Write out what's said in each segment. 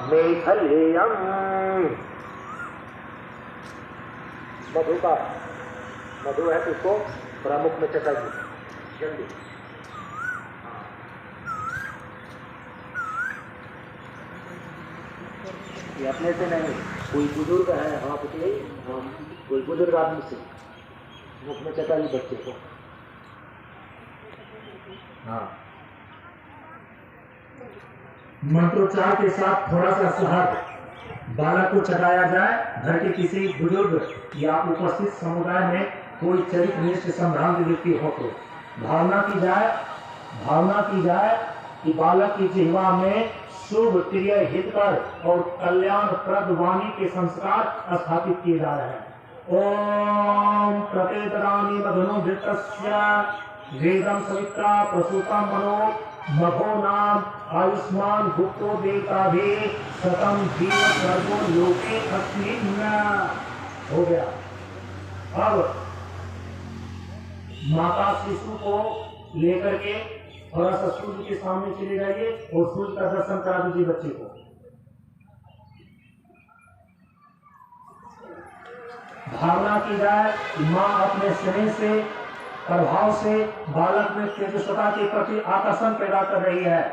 मेखलेयम। मधु का मधु है तो उसको प्रमुख में चटाइए जल्दी। ये अपने से नहीं, कोई बुजुर्ग है आपके, कोई बुजुर्ग आदमी से मुख में चटाइए बच्चे को। हाँ, मंत्रोच्चार के साथ थोड़ा सा शहद बालक को चटाया जाए। घर के किसी बुजुर्ग या उपस्थित समुदाय में कोई चरित्रनिष्ठ संभ्रांत व्यक्ति हो तो भावना की जाए कि बालक की जिह्वा में शुभ प्रिय हितकर और कल्याणप्रद वाणी के संस्कार स्थापित किए जा रहे हैं। ओम प्रतेतराणि मधुनुधृतस्य वेदम सवित्रा प्रसूतम मनो मघो नाम आयुष्मान भुक्तो देवता भी सतम जीव सर्वो लोके अस्मिन्। हो गया। अब माता शिशु को लेकर के थोड़ा सा सूर्य के सामने चले जाइए और सूर्य का दर्शन करा दीजिए बच्चे को। भावना की जाए कि माँ अपने स्नेह से प्रभाव से बालक में तेजस्वता के प्रति आकर्षण पैदा कर रही है।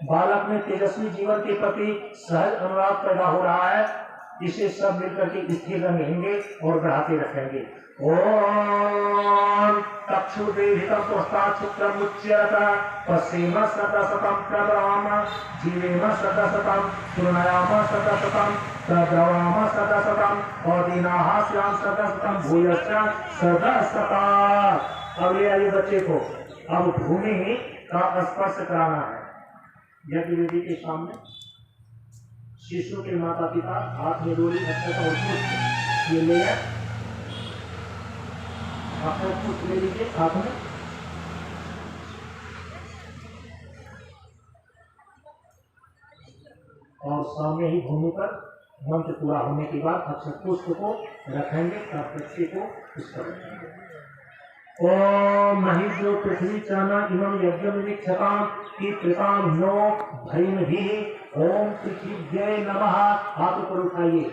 बालक में तेजस्वी जीवन के प्रति सहज अनुराग पैदा हो रहा है। इसे सब मिलकर के स्थिर रहेंगे और बढ़ाते रखेंगे। ओम चक्षुर्देहितं पुरस्तात् शुक्रमुच्यत पश्येम सततं प्रब्रवाम जीवेम सततं सुरनयाम सततं प्रब्रवाम सततं औदीनाहास्याम सततं भूयश्च सततं। अब ले आइए बच्चे को। अब भूमि का स्पर्श कराना है यज्ञवेदी के सामने। शिशु के माता पिता हाथ में डोरी अक्षत और पुष्प ये ले आए। आपको पुष्प ले लीजिए हाथ में। और सामने ही भूमि पर मंत्र पूरा होने के बाद अक्षत पुष्प को रखेंगे और बच्चे को उस पर रखेंगे। ओम महिद्रो पृथ्वी चाना इमं यज्ञम निक्षताम की कृताम नो भैमभिः। ओम पृथ्वीभ्यै नमः। हाथ ऊपर उठाइए।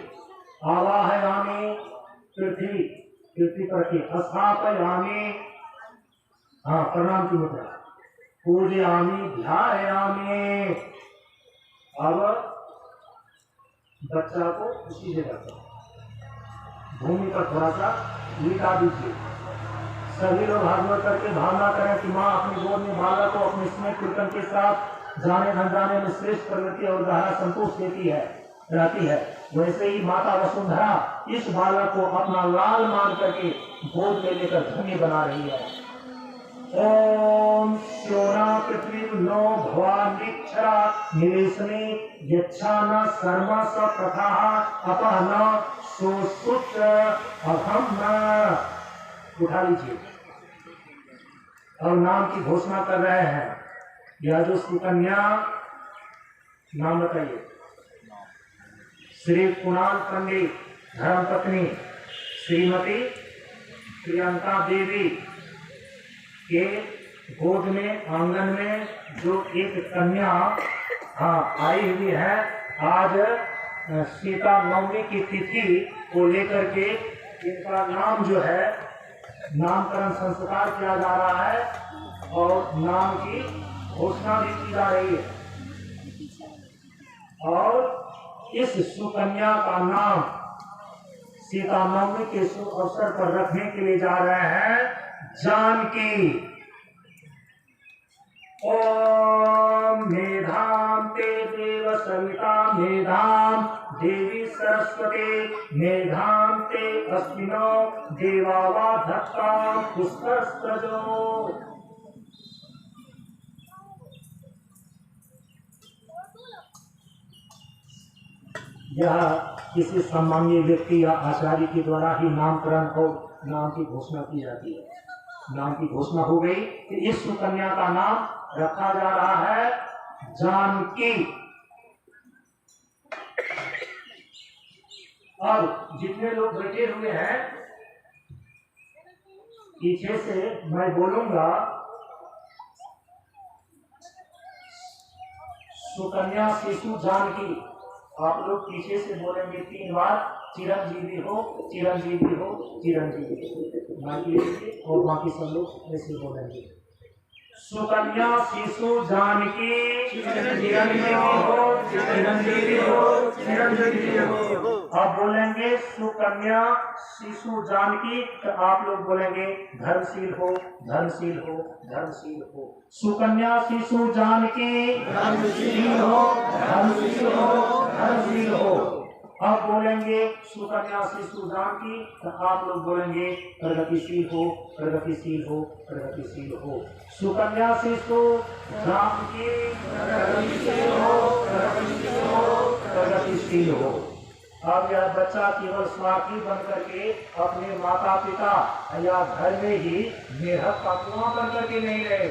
आवाहयामि पृथ्वी पर के स्थापयामि। हाँ, प्रणाम की मुद्रा। पूजयामि ध्यायामि। अब बच्चा को उसी जगह पर भूमि पर थोड़ा सा लिटा दीजिए। सभी लोग हाथ जोड़ करके भावना करें कि माँ अपनी गोद में बालक को अपने स्नेह कीर्तन के साथ जाने धन में श्रेष्ठ प्रवृत्ति और गहरा संतोष देती रहती है। वैसे ही माता वसुंधरा इस बालक को अपना लाल मान करके गोद में लेकर धन्य बना रही है। ओम श्योना पृथ्वी नो भवानीक्षरा निवेशने यच्छाना सर्व सप्रथा अपहना सोसुच अहम। उठा लीजिए। और नाम की घोषणा कर रहे हैं। यह जो सुकन्या, नाम बताइए। श्री कुणाल पंडित धर्मपत्नी श्रीमती प्रियंका देवी के गोद में आंगन में जो एक कन्या आई हुई है। आज सीता नवमी की तिथि को लेकर के इनका नाम जो है नामकरण संस्कार किया जा रहा है और नाम की घोषणा भी की जा रही है। और इस सुकन्या का नाम सीता नवमी के शुभ अवसर पर रखने के लिए जा रहे हैं जानकी। ओम मेधाम ते देव सविता मेधाम देवी सरस्वती मेधाम ते अस्मिनो देवावा धत्ता पुष्पस्तजो। यह किसी सम्मानीय व्यक्ति या आचार्य के द्वारा ही नामकरण और नाम की घोषणा की जाती है। नाम की घोषणा हो गई कि इस सुकन्या का नाम रखा जा रहा है जानकी। अब जितने लोग बैठे हुए हैं पीछे से मैं बोलूंगा सुकन्या शिशु जानकी आप लोग पीछे से बोलेंगे 3 बार, चिरंजीवी हो, चिरंजीवी हो, चिरंजीवी हो। बाकी और बाकी सब लोग ऐसे बोलेंगे। सुकन्या शिशु जानकी चिरंजीवी हो, चिरंजीवी हो, चिरंजीवी हो। आप बोलेंगे सुकन्या शिशु जानकी, तो आप लोग बोलेंगे धर्मशील हो, धर्मशील हो, धर्मशील हो। सुकन्या शिशु जानकी धर्मशील हो, धर्मशील हो, धर्मशील हो। अब बोलेंगे सुकन्या शिशु जानकी, तो आप लोग बोलेंगे प्रगतिशील हो, प्रगतिशील हो, प्रगतिशील हो। सुकन्या शिशु जानकी प्रगतिशील हो, प्रगतिशील हो, प्रगतिशील हो। अब यह बच्चा केवल स्वार्थी बन करके अपने माता पिता या घर में ही मेहनत का कुआं बन करके नहीं रहे,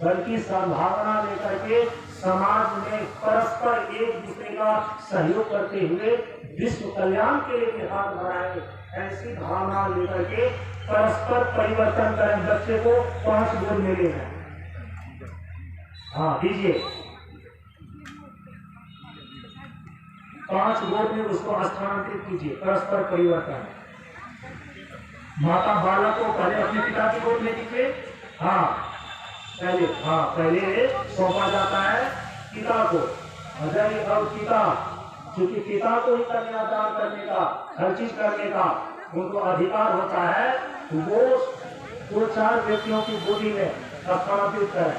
बल्कि संभावना लेकर के समाज में परस्पर एक दूसरे का सहयोग करते हुए विश्व कल्याण के लिए हाथ बढ़ाए। ऐसी भावना लेकर के परस्पर परिवर्तन करें। बच्चे को 5 गुण मिले हैं। हाँ दीजिए, 5 गुण में उसको स्थानांतरित कीजिए। परस्पर परिवर्तन। माता बालक को पहले अपने पिता की गोद में दीजिए। हाँ पहले सौंपा जाता है पिता को। अजय और पिता, क्योंकि पिता को ही कन्यादान करने का, हर चीज करने का उनको अधिकार होता है। वो 2-4 व्यक्तियों की गोदी में स्थानांतरित करें।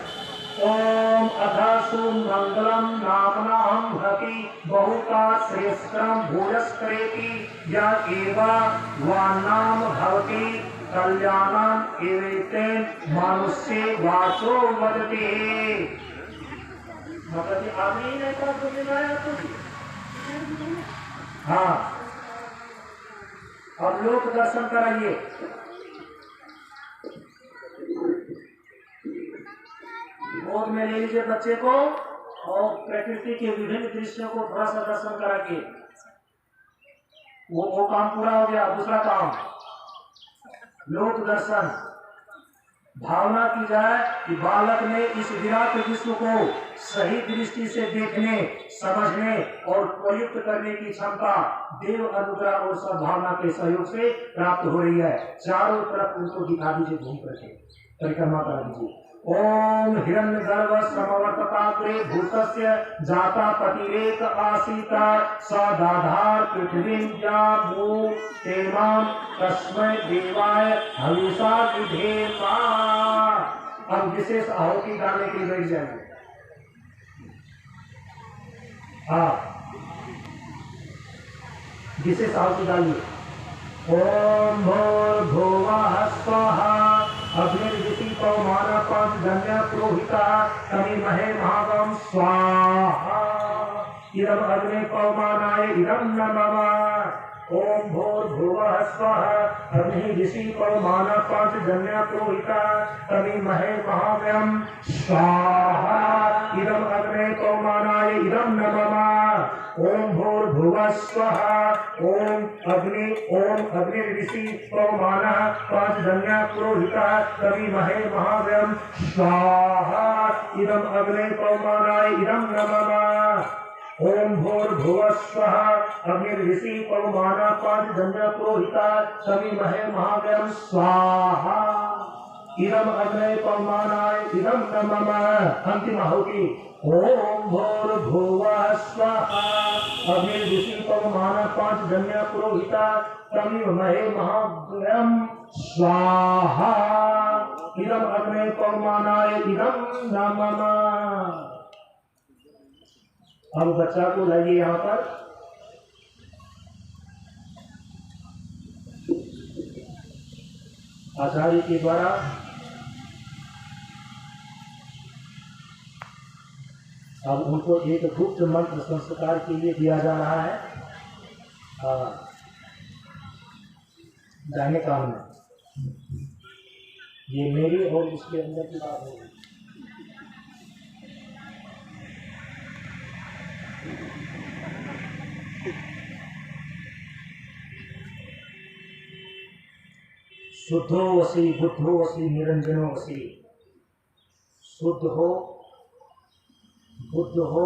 ओम अधसु मंगलम नामनाहं भक्ति बहुका श्रेष्ठम भूयस्करेति या एवा वान्नाम भवति कल्याणम एवेतेन मानुष्ये वाचो वदति। मतलब आपने ही नहीं कहा तो आया तो। हाँ अब लोक दर्शन कराइए। गोद में ले लीजिए बच्चे को और प्रकृति के विभिन्न दृश्यों को थोड़ा सा दर्शन करा के वो काम पूरा हो गया। दूसरा काम लोक दर्शन। भावना की जाए कि बालक ने इस विराट विश्व को सही दृष्टि से देखने, समझने और प्रयुक्त करने की क्षमता देव अनुग्रह और सद्भावना के सहयोग से प्राप्त हो रही है। चारों तरफ उनको दिखा दीजिए, घूम करके परिक्रमा करा दीजिए। ओम हिरण्यगर्भ समवर्तताग्रे भूतस्य जाता पतिरेक आसीता सदाधार पृथ्वीं तेमां तस्मै देवाय हविषा विधेमा। अब विशेष आहुति डालने के लिए बैठ जाएंगे। विशेष आहुति डालिए। ओम भूर्भुवः स्वः अग्निर्दिति पवमान पंचजन्य पुरोहिता तमीमहे महागम स्वाहा। इदम अग्ने पवमानाय इदम नमः। ओम भूर्भुवः स्वः अग्निर्दिति पवमान पंचजन्य पुरोहिता तमीमहे महागम स्वाहा। इदम अग्ने पवमानाय इदम नमः। ओम भूर्भुवः स्वः ओम अग्निर्दिति पवमानः पंचजन्य पुरोहितः तमीमहे महाव्ययम् स्वाहा। इदम अग्ने पवमानाय इदम नमः। ओम भूर्भुवः स्वः अग्निर्दिति पवमानः पंचजन्य पुरोहितः तमीमहे महाव्ययम् स्वाहा। इदम अग्ने पवमानाय इदम नमः। अंतिम आहुति। ओम भूर्भुवः स्वः अग्निर्दिति पवमानः पंचजन्य पुरोहितः तमीमहे महाव्ययम् स्वाहा। इदम अग्ने पवमानाय इदम नमः। अब बच्चा को लाइए यहाँ पर। आचार्य के द्वारा अब उनको एक गुप्त मंत्र संस्कार के लिए दिया जा रहा है। जाने काम में ये मेरी और उसके अंदर की बात होगी। शुद्धो वसी बुद्धो वसी निरंजनो वसी। शुद्ध हो, बुद्ध हो,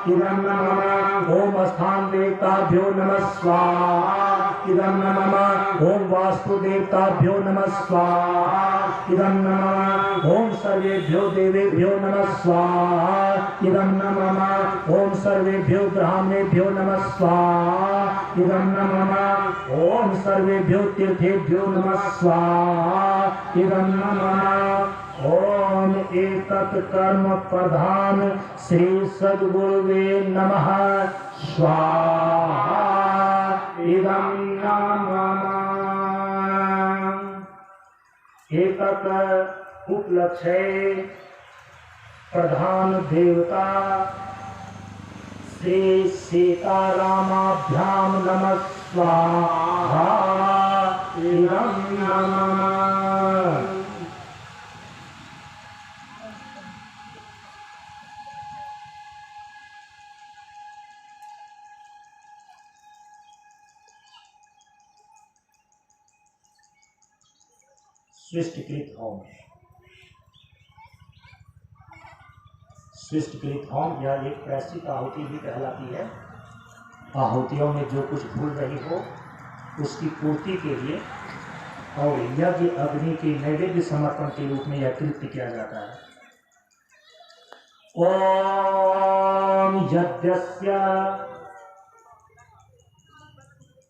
इदं न मम। ओम स्थान देवताभ्यो नमः स्वाहा इदं न मम। ओम वास्तु देवताभ्यो नमः स्वाहा इदं न मम। ओम सर्वेभ्यो देवेभ्यो नमः स्वाहा इदं न मम। ओम सर्वेभ्यो ब्राह्मणेभ्यो नमः स्वाहा इदं न मम। ओम सर्वेभ्यो तीर्थेभ्यो नमः स्वाहा इदं न मम। ओम एतत् कर्म प्रधान श्री सद्गुरुवे नमः स्वाहा इदं न मम। एतत् उपलक्ष्ये प्रधान देवता श्री सीतारामाभ्यां नमः स्वाहा इदं न मम। सृष्टिकृत होम। सृष्टिकृत होम यह एक प्रायश्चित आहुति भी कहलाती है। आहुतियों में जो कुछ भूल रही हो उसकी पूर्ति के लिए और यज्ञ अग्नि के नैवेद्य समर्पण के रूप में यह कृत्य किया जाता है। ओम यज्ञस्य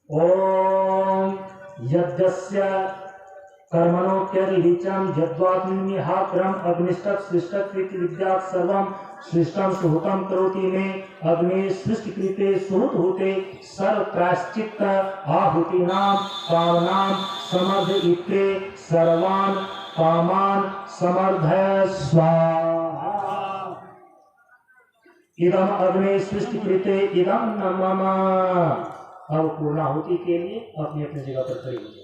ओम यज्ञस्य कर्मणोऽप्यतिरिच्यं यद्वाग्निहात्रम् अग्निष्टः सृष्टकृत विद्यात् सर्वं सृष्टं सुहृतं करोति में अग्नि सृष्टिकृते सुहृत होते सर्व प्रायश्चित्त आहुतीनां पावनां समर्दयित्वे सर्वान् कामान् समर्धय स्वाहा इदम् अग्नि सृष्टिकृते इदं न मम। अब पूर्णाहुति के लिए अपनी अपनी जगह पर खड़े हो जाए।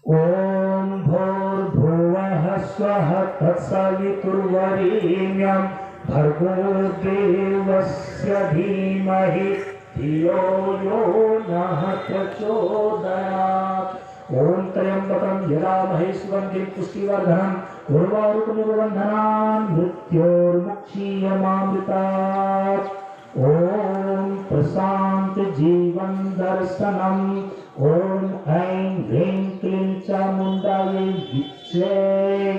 ओम भूर्भुवः स्वः तत्सवितुर्वरेण्यं भर्गो देवस्य धीमहि धियो यो नः प्रचोदयात्। ओम त्र्यंबकं यजामहे सुगन्धिं पुष्टिवर्धनम् उर्वारुकनिर्बन्धनान् मृत्योर्मुक्षीयमामृतात्। ओम प्रशांत जीवन दर्शनम् ओम ऐं ह्रीं क्लीं चामुण्डायै विद्महे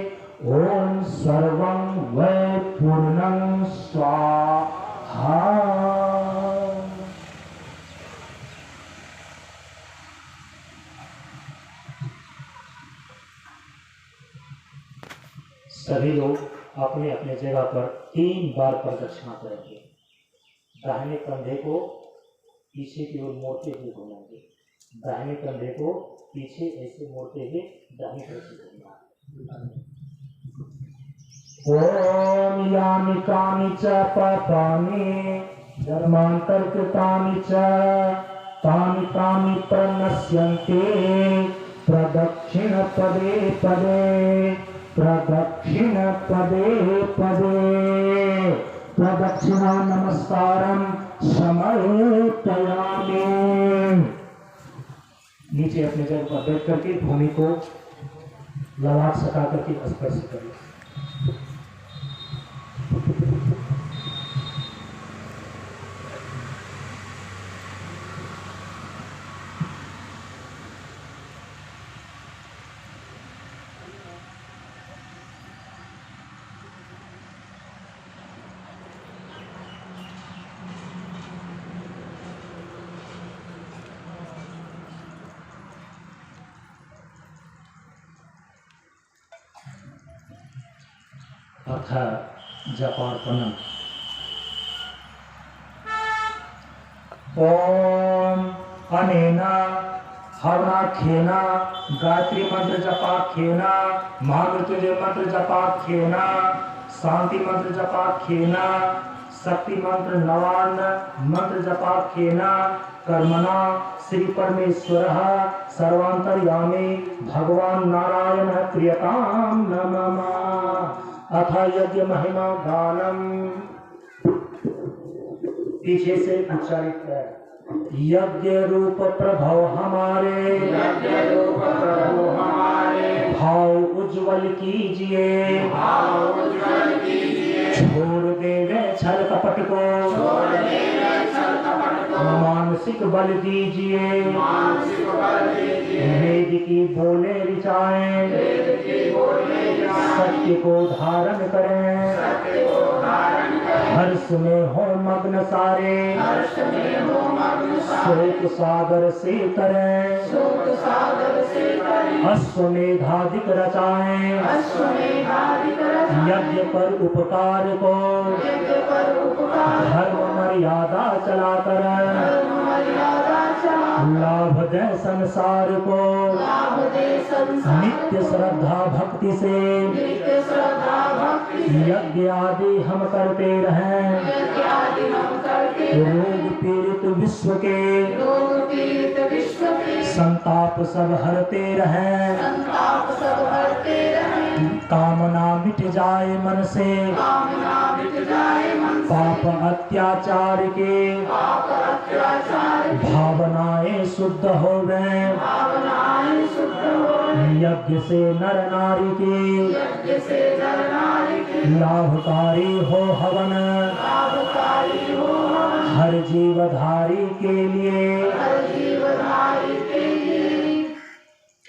ओम सर्वं वै पूर्णं स्वाहा। सभी लोग अपने अपने जगह पर 3 बार प्रदक्षिणा करेंगे। दाहिने कंधे को पीछे की ओर मोड़ते हुए घुमाएंगे। दाहिने कंधे को पीछे ऐसे मोड़ते हुए दाहिनी तरफ से घुमाएंगे। ओम यानि कानि च पापानि जन्मान्तरकृतानि च तानि तानि प्रणश्यन्ते प्रदक्षिण पदे पदे प्रदक्षिण पदे पदे प्रदक्षिणा नमस्कारं समर्पयामि। नीचे अपने जगह पर बैठ करके भूमि को ललाट सटा करके स्पर्श करें। अथ जपार्पणम्। ओम अनेना हवनाख्येना गायत्री मंत्र जपाख्येना महामृत्युंजय मंत्र जपाख्येना शांति मंत्र जपाख्येना शक्ति मंत्र नवान्न मंत्र जपाख्येना कर्मणा श्री परमेश्वरः सर्वांतर्यामी भगवान नारायण प्रियताम नमः। अथ यज्ञ महिमा गानम। पीछे से उच्चारित है। यज्ञ रूप प्रभव हमारे, यज्ञ रूप प्रभु हमारे भाव उज्जवल कीजिए, भाव उज्जवल कीजिए। छोड़ देवे छल कपट को, छोड़ देवे छल कपट को। मानसिक बल दीजिए, मानसिक बल दीजिए। वेद की बोले ऋचाएं, वेद की बोले ऋचाएं। सत्य को धारण करें, सत्य को धारण करें। हर्ष में हो मग्न सारे, हर्ष में हो मग्न सारे। शोक सागर से करें, शोक सागर से करें। अश्वमेधाधिक रचाएं, अश्वमेधाधिक रचाएं। यज्ञ पर उपकार को, यज्ञ पर उपकार। धर्म मर्यादा चलाकर, धर्म मर्यादा चला। लाभ दे संसार को, लाभ दे संसार। नित्य श्रद्धा भक्ति से, नित्य श्रद्धा भक्ति से। यज्ञ आदि हम करते रहें, यज्ञ आदि हम करते। रोग पीड़ित विश्व के, रोग पीड़ित विश्व के। संताप सब हरते रहें, संताप सब हरते रहें। कामना मिट जाए मन से, कामना मिट जाए मन से। पाप अत्याचार के, पाप अत्याचार। भावनाएं शुद्ध हो गए, भावनाएं शुद्ध हो। यज्ञ से नर नारी के, यज्ञ से नर नारी के। लाभकारी हो हवन, लाभकारी हो हवन। हर जीवधारी के लिए, हर जीवधारी के लिए।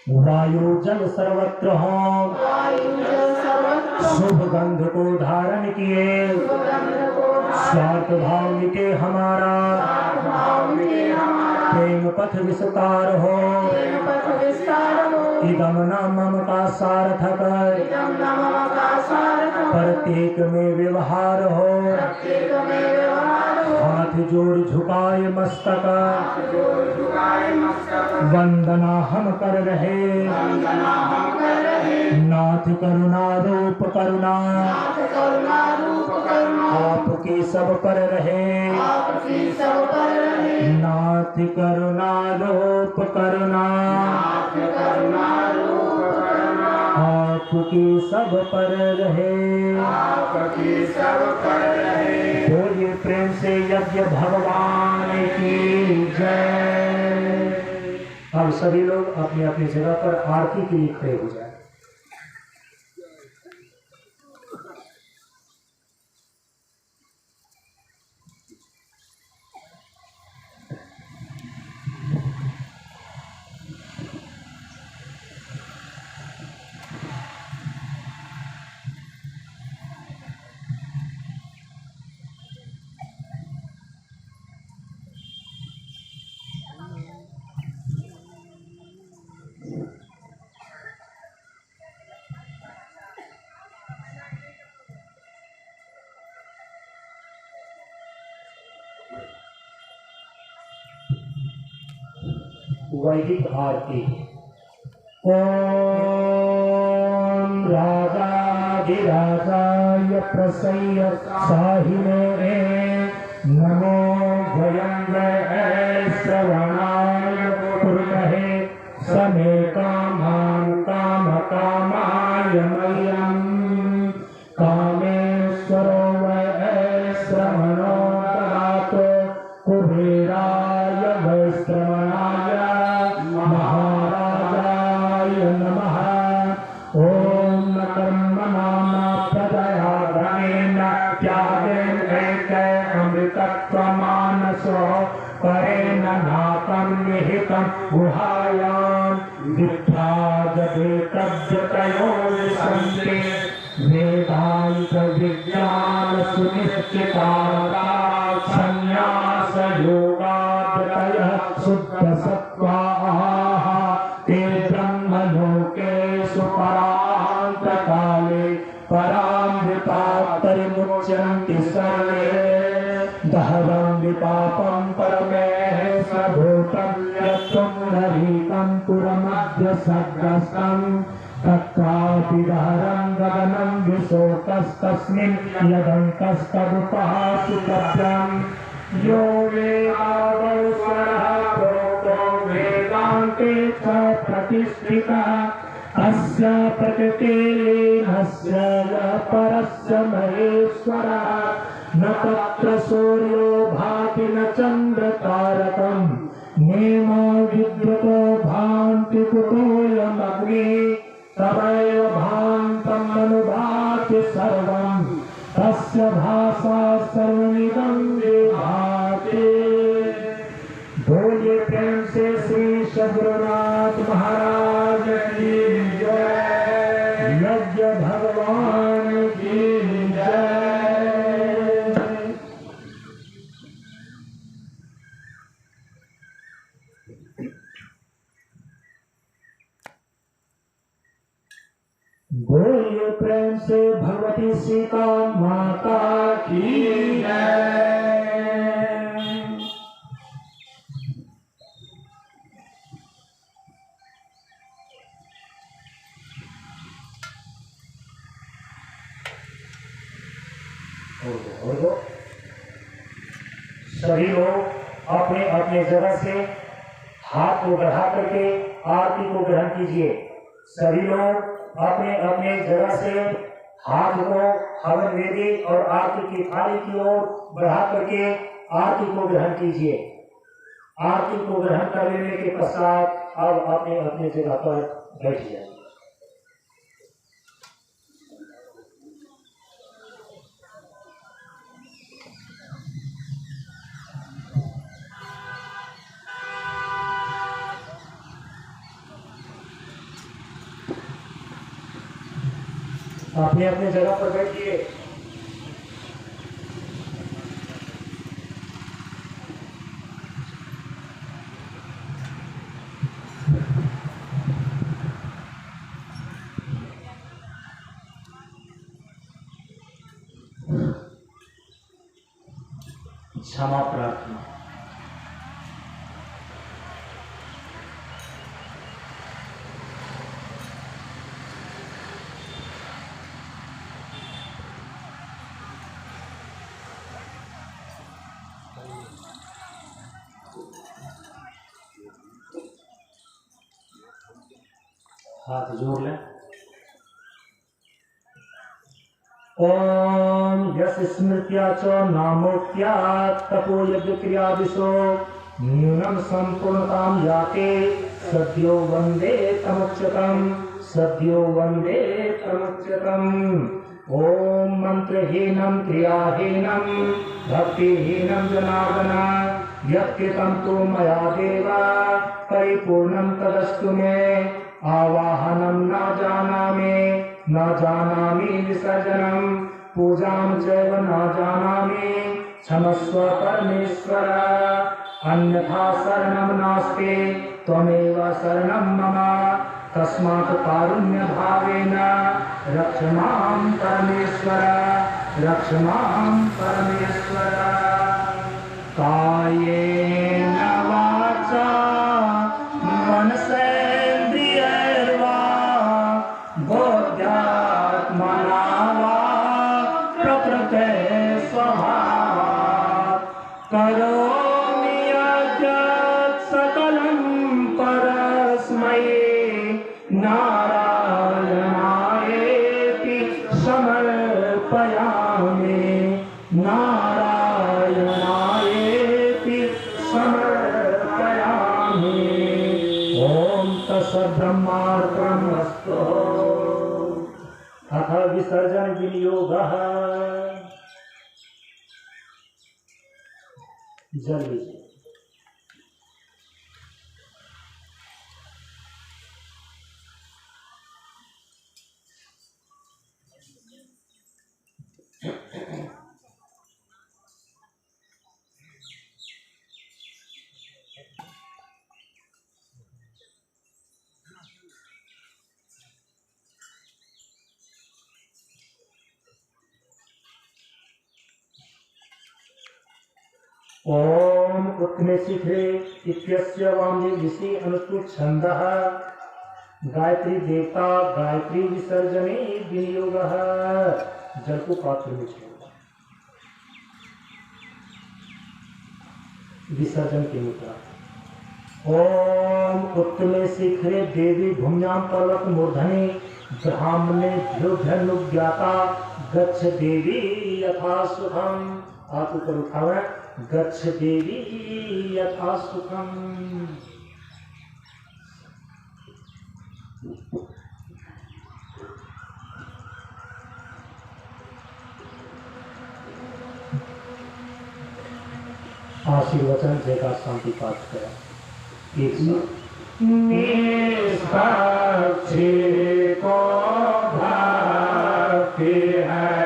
वायु जल सर्वत्र हो, वायु जल सर्वत्र। शुभ गंध को धारण किए, शुभ गंध को। स्वार्थ भाव मिटे हमारा, स्वार्थ भाव मिटे हमारा। प्रेम पथ विस्तार हो, प्रेम पथ विस्तार हो। इदम न मम का सार्थक, इदम न मम का सार्थक। प्रत्येक में व्यवहार हो, प्रत्येक में व्यवहार हो। हाथ जोड़ झुकाए मस्तक, हाथ जोड़ झुकाए मस्तक। वंदना हम कर रहे, वंदना हम कर रहे। नाथ करुणा रूप करुणा, नाथ करुणा रूप करुणा। आपके सब पर रहे, आपके सब पर रहे। नाथ करुणा रूप करुणा, नाथ करुणा रूप करुणा। आपके सब पर रहे, आपके सब पर रहे। बोलिए प्रेम से यज्ञ भगवान की जय। अब सभी लोग अपनी अपनी जगह पर आरती के लिए खड़े हो जाए। वैदिक आरती। ओम राजाधिराजाय प्रसय्य साहिने नमो वयं श्रवणाय कुर्महे समे कामान् कामकामाय मह्यं कामेश्वरो श्रवणो ददातु कुबेराय वैश्रवणाय महाराजाय नमः। ओम न कर्मणां प्रदया धनेन त्यागेन अमृतत्वमानसो परेण नाकं निहितं गुहायां विद्यागतेतव्यतयो सन्ति वेदांत विज्ञान सुनिश्चिताः संन्यास योगादतयः शुद्ध सत्त्वाः ते ब्रह्मलोकेषु परान्त काले परामृतात्तरिमुच्यन्ति सर्वे दहरं विपापं परमे पुंडरीकं पुरमध्य सद्गस्तं तत्कापिदहरं गगनं विशोकस्तस्मिन् यदङ्कस्तदुपहासुतभ्यं यो वेदावस्वरः प्रोक्तो वेदान्ते च प्रतिष्ठितः अस्य प्रकृतिलीनस्य परस्य महेश्वरः न तत्र सूर्यो भाति न चन्द्रतारकम् नेमो विद्युतो भान्ति कुतोऽयमग्निः तवैव भान्तम् अनुभाति सर्वम् तस्य भासा सर्वमिदं विभाति। बोलिए प्रेम से श्री सद्गुरुनाथ महाराज की जय, यज्ञ भगवान की जय। बोलिए प्रेम से भगवती सीता माता की जय। सभी लोग अपने अपने जगह से हाथ को बढ़ा करके आरती को ग्रहण कीजिए। सभी लोग अपने अपने जगह से हाथ को हवन वेदी और आरती की थाली की ओर बढ़ा करके आरती को ग्रहण कीजिए। आरती को ग्रहण कर लेने के पश्चात अब अपने अपने जगह पर बैठ जाइए। अपने अपने जगह पर बैठिए। क्षमा प्रार्थना। हाथ जोड़ लें। ओम यस स्मृत्या च नामोक्त्या तपो यज्ञ क्रियादिशो न्यूनम संपूर्णतां याते सद्यो वंदे तमुच्यतम् सद्यो वंदे तमुच्यतम्। ओम मंत्रहीनं क्रियाहीनं भक्तिहीनं जनार्दन यत्कृतं तु मया देव परिपूर्णं तदस्तु मे। आवाहनं न जानामि विसर्जनं पूजां चैव न जानामि क्षमस्व परमेश्वर। अन्यथा शरणं नास्ति त्वमेव शरणं मम तस्मात् कारुण्य भावेन रक्ष मां परमेश्वर रक्ष मां परमेश्वर। कायेन वाचा मनसेन्द्रियैर्वा बोध्यात्मना वा प्रकृते स्वभावात् करोमि यद्यत् सकलं परस्मै नारायणायेति समर्पयामि नारायणायेति समर्पयामि। ओम तत्सब्रह्मार्पणमस्तु। अथ विसर्जन विनियोगः। जल लीजिए। ओम ओम उत्तमे शिखरे इत्यस्य वामे ऋषि अनुष्टुप छंदः गायत्री देवता गायत्री विसर्जने विनियोगः। जल को पात्र में छोड़ो, विसर्जन की मुद्रा। ओम उत्तमे शिखरे देवी भूम्यां पर्वत मूर्धने ब्राह्मणेभ्यो धनुज्ञाता गच्छ देवी यथा सुखम। हाथ ऊपर उठाओ, गच्छ देवी यथा सुखम। आशीर्वचन जयकार शांति पाठ करें एक साथ। निष्पक्ष को भक्ति है,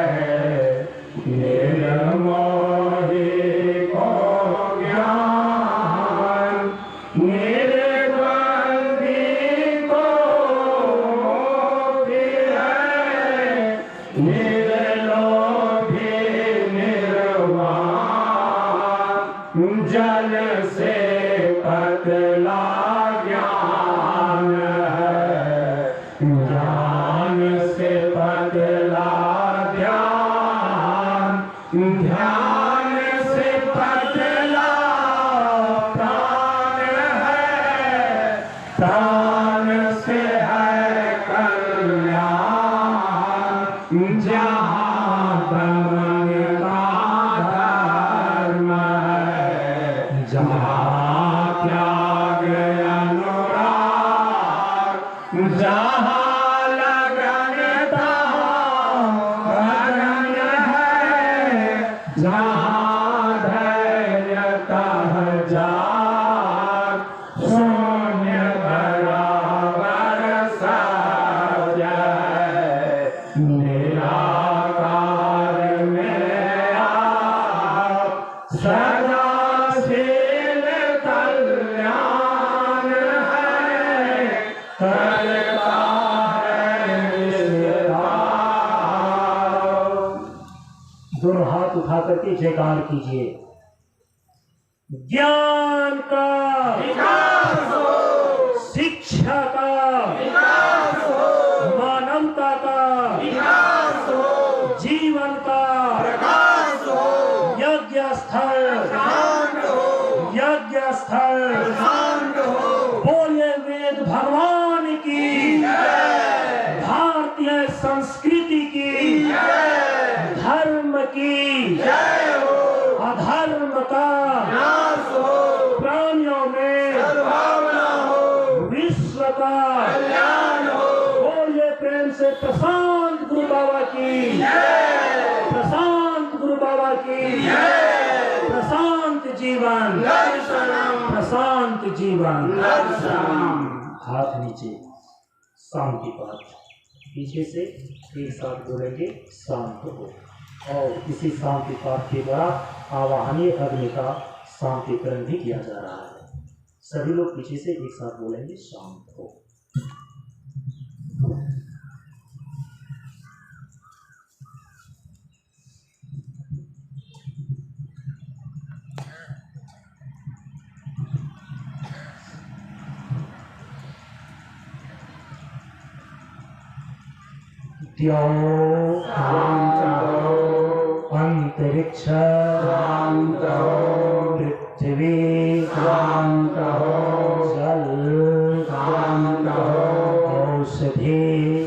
निर्मोही को ज्ञान, निर्बंधी को मुक्ति है, निर्लोभी निर्वाण, जल से पतला ज्ञान है, ज्ञान से पतला ध्यान, ध्यान से पतला प्राण है, प्राण से है कल्याण, जहाँ दमन का धर्म है, जहाँ त्याग अनुराग, जहाँ लगन भजन है, जहाँ धैर्य तह जाग, शून्य बराबर सत्य है, निराकार में आप सदाशील कल्याण है, करता है निष्कार। दोनों हाथ उठा करके जयकार कीजिए। ज्ञान का विकास हो, शिक्षा का विकास हो, मानवता का विकास हो, जीवन का प्रकाश हो, यज्ञ स्थल शांत हो, यज्ञ स्थल शांत हो, बोले वेद भगवान की जय, भारतीय संस्कृति की जय, धर्म की जय हो, अधर्म का नाश हो, प्राणियों में सद्भावना हो, विश्व का कल्याण हो। बोले प्रेम से प्रशांत गुरु बाबा की जय, प्रशांत गुरु बाबा की जय, प्रशांत जीवन दर्शनम, प्रशांत जीवन दर्शनम। हाथ नीचे, शांति पाठ पीछे से एक साथ बोलेंगे शांत हो। और इसी शांति पाठ के द्वारा आवाहनीय अग्नि का शांतिकरण भी किया जा रहा है। सभी लोग पीछे से एक साथ बोलेंगे शांत हो। शांत हो, अंतरिक्ष शांत हो, पृथ्वी शांत हो, जल शांत हो, औषधि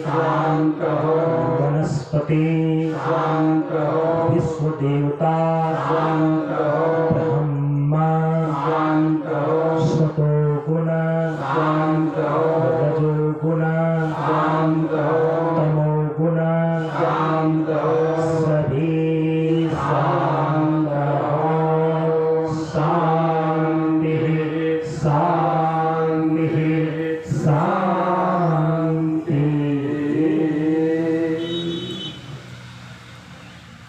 शांत हो, वनस्पति शांत हो, विश्व देवता शांत हो, ब्रह्मा शांत हो, सतो गुण शांत हो, रजो गुण शांत हो, तमो गुण शांत हो, सभी शांत हो। शांति शांति शांति।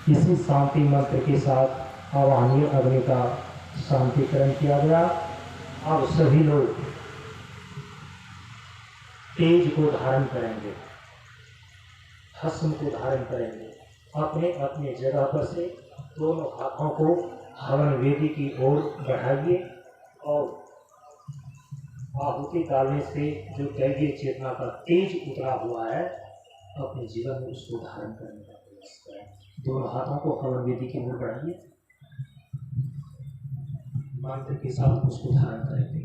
इसी शांति मंत्र के साथ आवाहनीय अग्नि का शांतिकरण किया गया। अब सभी लोग तेज को धारण करेंगे, भस्म को धारण करेंगे। अपने अपने जगह पर से दोनों हाथों को हवन वेदी की ओर बढ़ाइए और आहुति डालने से जो दैवीय चेतना का तेज उतरा हुआ है अपने जीवन में उसको धारण करने का प्रयास करें। दोनों हाथों को हवन वेदी की ओर बढ़ाइए, मंत्र के साथ उसको धारण करेंगे।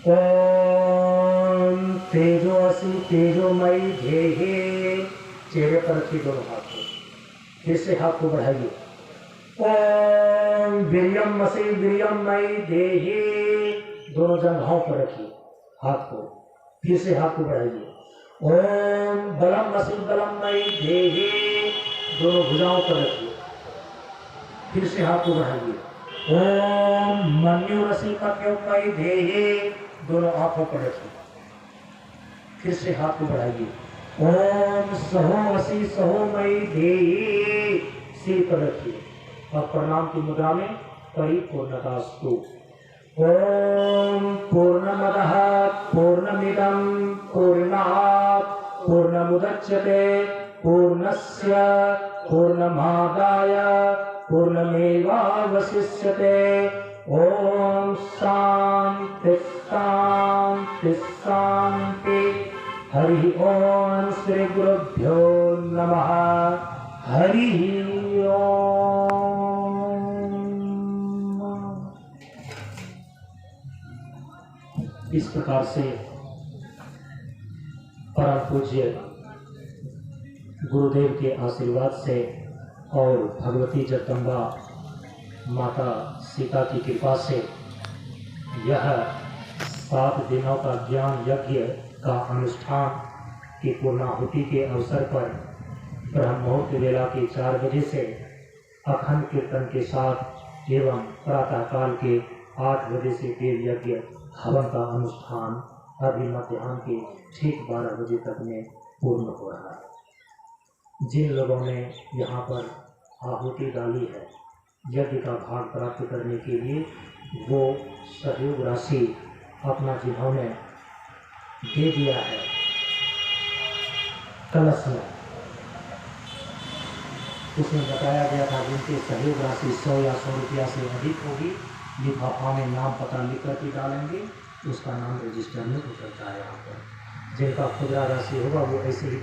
ओम तेजोसी तेजोमयी धेहे, चेहरे पर रखिए दोनों हाथ को, फिर से हाथ को बढ़ाइए। ओम वीर्यमसि वीर्यमयी धेहे, दोनों जंघाओं पर रखिए हाथ को, फिर से हाथ को बढ़ाइए। ओम बलमसि बलमयी धेहे, दोनों भुजाओं पर रखिए, फिर से हाथ को बढ़ाइए। ओम मन्युरसि मन्युमयी धेहे, दोनों आंखों पर रखिए, फिर से हाथ को बढ़ाइए। ओम सहोमसि सहोमयी धेहि, सिर पर रखिए और प्रणाम की मुद्रा में परिपूर्णतास्तु। ओम पूर्णमदः पूर्णमिदं पूर्णात् पूर्णमुदच्यते पूर्णस्य पूर्णमादाय पूर्णमेवावशिष्यते। ओम शांति शांति शांति। हरि ओम श्री गुरुभ्यो नमः। हरि ओम। इस प्रकार से परम पूज्य गुरुदेव के आशीर्वाद से और भगवती जगदम्बा माता सीता की कृपा से यह 7 दिनों का ज्ञान यज्ञ का अनुष्ठान की पूर्णाहुति के अवसर पर ब्रह्म मुहूर्त वेला के 4 बजे से अखंड कीर्तन के साथ एवं प्रातःकाल के 8 बजे से देव यज्ञ हवन का अनुष्ठान अभी मध्याह्न के ठीक 12 बजे तक में पूर्ण हो रहा है। जिन लोगों ने यहाँ पर आहुति डाली है यज्ञ का भाग प्राप्त करने के लिए, वो सहयोग राशि अपना जिन्होंने दे दिया है कलश में, उसमें बताया गया था जिनकी सहयोग राशि 100 या 100 रुपया से अधिक होगी, लिफाफा में नाम पता लिख करके डालेंगे, उसका नाम रजिस्टर में उतरता है। यहाँ पर जिनका खुदरा राशि होगा वो ऐसे ही